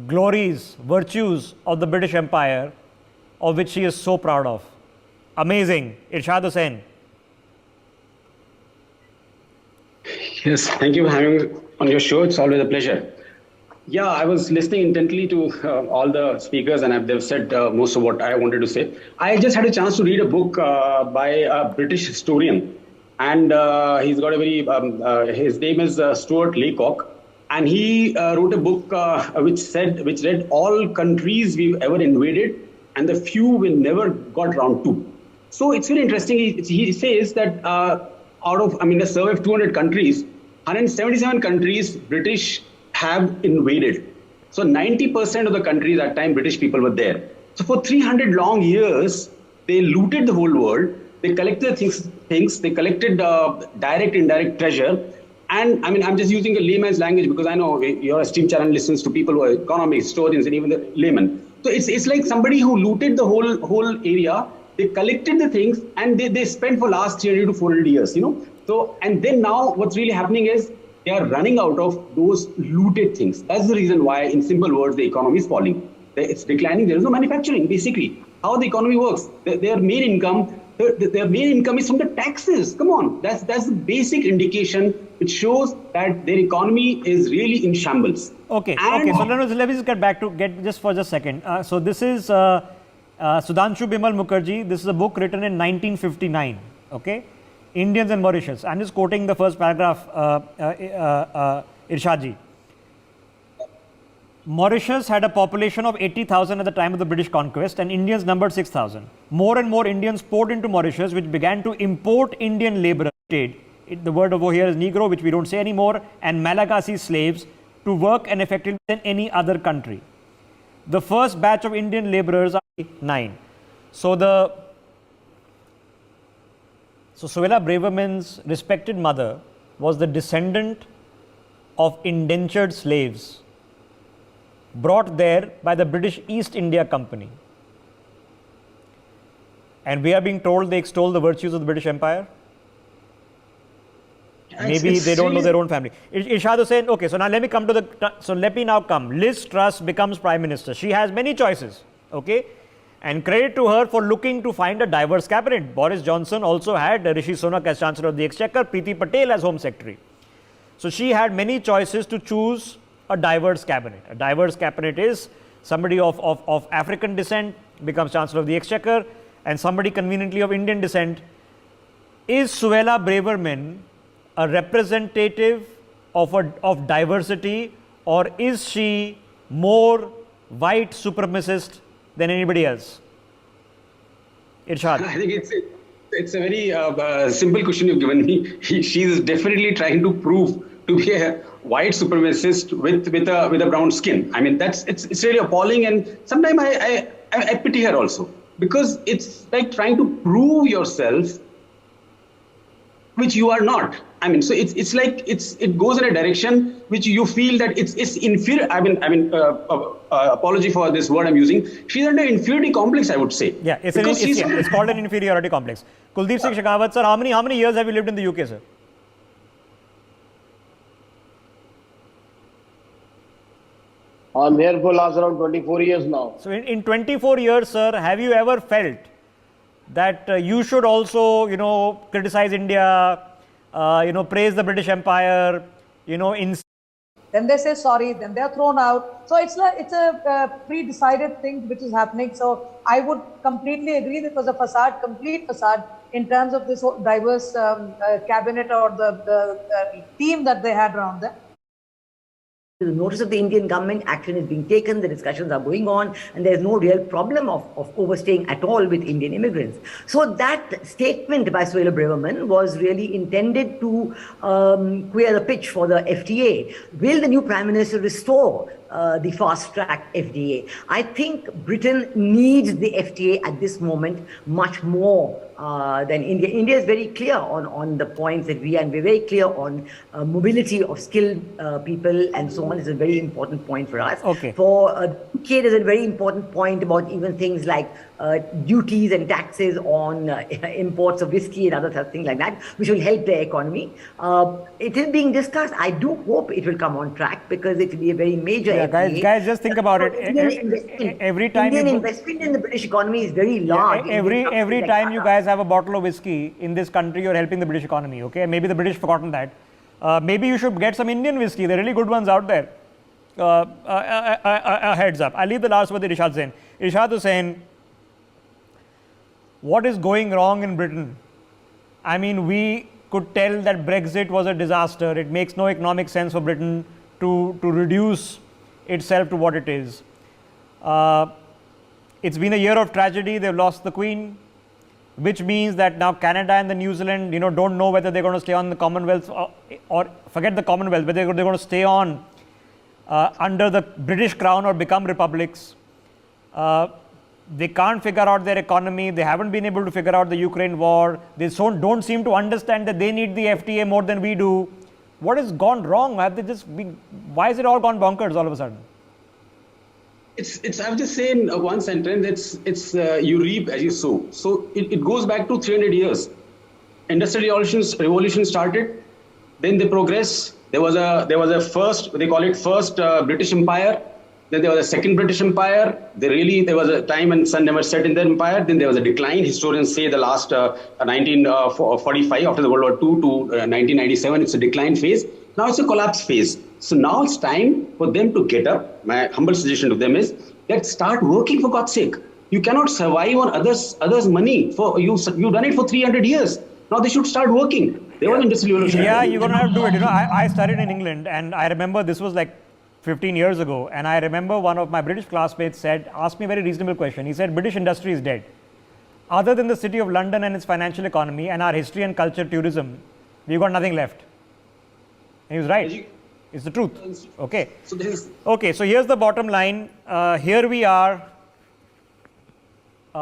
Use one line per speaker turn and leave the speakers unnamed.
glories, virtues of the British Empire, of which she is so proud of. Amazing. Irshad Hussain.
Yes, thank you for having me on your show. It's always a pleasure. Yeah, I was listening intently to all the speakers, and they've said most of what I wanted to say. I just had a chance to read a book by a British historian, and he's got a very his name is Stuart Laycock, and he wrote a book which read all countries we've ever invaded and the few we never got round to. So it's very interesting. He says that out of, a survey of 200 countries, 177 countries British have invaded. So 90% of the countries at that time British people were there. So for 300 long years, they looted the whole world. They collected things. They collected direct, indirect treasure. And I'm just using a layman's language because I know your esteemed channel listens to people who are economics, historians, and even the laymen. So it's like somebody who looted the whole area. They collected the things and they spent for last 300 to 400 years, So, and then now what's really happening is they are running out of those looted things. That's the reason why, in simple words, the economy is falling. It's declining. There is no manufacturing, basically. How the economy works, their main income is from the taxes. Come on, that's the basic indication which shows that their economy is really in shambles.
Okay. So let me just get just for just a second. So this is Sudhanshu Bimal Mukherjee. This is a book written in 1959. Okay, Indians and Mauritius. I'm just quoting the first paragraph. Irshadji. Mauritius had a population of 80,000 at the time of the British conquest, and Indians numbered 6,000. More and more Indians poured into Mauritius, which began to import Indian labourers. The word over here is Negro, which we don't say anymore, and Malagasy slaves to work and effectively than any other country. The first batch of Indian labourers are 9. So Suella Braverman's respected mother was the descendant of indentured slaves brought there by the British East India Company. And we are being told they extol the virtues of the British Empire. Maybe they don't know their own family. Irshad Hussain, okay, so now let me now come. Liz Truss becomes Prime Minister. She has many choices, okay? And credit to her for looking to find a diverse cabinet. Boris Johnson also had Rishi Sunak as Chancellor of the Exchequer, Preeti Patel as Home Secretary. So she had many choices to choose a diverse cabinet. A diverse cabinet is somebody of African descent becomes Chancellor of the Exchequer, and somebody conveniently of Indian descent. Is Suella Braverman a representative of diversity, or is she more white supremacist than anybody else? Irshad.
I think it's a very simple question you've given me. She is definitely trying to prove to be a white supremacist with a brown skin. It's really appalling, and sometimes I pity her also, because it's like trying to prove yourself which you are not. So it's like it goes in a direction which you feel that it's inferior. Apology for this word I'm using. She's under inferiority complex, I would say.
Yeah, it's called an inferiority complex. Kuldeep Singh Shekhawat, sir, how many years have you lived in the UK, sir?
I'm here for last around 24 years now.
So in 24 years, sir, have you ever felt that you should also, criticize India, praise the British Empire,
Then they say sorry, then they are thrown out. So it's a pre-decided thing which is happening. So I would completely agree that it was a facade, complete facade, in terms of this diverse cabinet or the team that they had around them.
The notice of the Indian government, action is being taken, the discussions are going on, and there's no real problem of overstaying at all with Indian immigrants. So that statement by Suella Braverman was really intended to clear the pitch for the FTA. Will the new Prime Minister restore the fast-track FTA? I think Britain needs the FTA at this moment much more than India. India is very clear on the points that and we're very clear on mobility of skilled people and so on. Is a very important point for us.
Okay.
For UK, there's a very important point about even things like duties and taxes on imports of whiskey and other things like that, which will help the economy. It is being discussed. I do hope it will come on track because it will be a very major.
Yeah, guys, just think about it. Every time
Indian investment in the British economy is very large.
Every time you guys have a bottle of whiskey in this country, you're helping the British economy. Okay, maybe the British forgotten that. Maybe you should get some Indian whiskey. There are really good ones out there. A heads up. I'll leave the last word to Irshad Hussain. Irshad Hussain, what is going wrong in Britain? I mean, we could tell that Brexit was a disaster. It makes no economic sense for Britain to reduce itself to what it is. It's been a year of tragedy. They've lost the Queen, which means that now Canada and the New Zealand, don't know whether they're going to stay on the Commonwealth or forget the Commonwealth, whether they're going to stay on under the British crown or become republics. They can't figure out their economy. They haven't been able to figure out the Ukraine war. They don't seem to understand that they need the FTA more than we do. What has gone wrong? Why is it all gone bonkers all of a sudden?
I would just say in one sentence, it's you reap as you sow. So it goes back to 300 years. Industrial revolution started, then they progress. There was a first, they call it first British Empire. Then there was a second British Empire. There was a time when sun never set in their empire. Then there was a decline. Historians say the last 1945 after the World War II to 1997, it's a decline phase. Now it's a collapse phase. So now it's time for them to get up. My humble suggestion to them is, let's start working for God's sake. You cannot survive on others' money. You've done it for 300 years. Now they should start working. There was industrial revolution.
Yeah, you're going to have to do it. I studied in England, and I remember this was like 15 years ago, and I remember one of my British classmates asked me a very reasonable question. He said, British industry is dead. Other than the city of London and its financial economy and our history and culture tourism, we've got nothing left. And he was right. It's the truth. Okay. So here's the bottom line. Here we are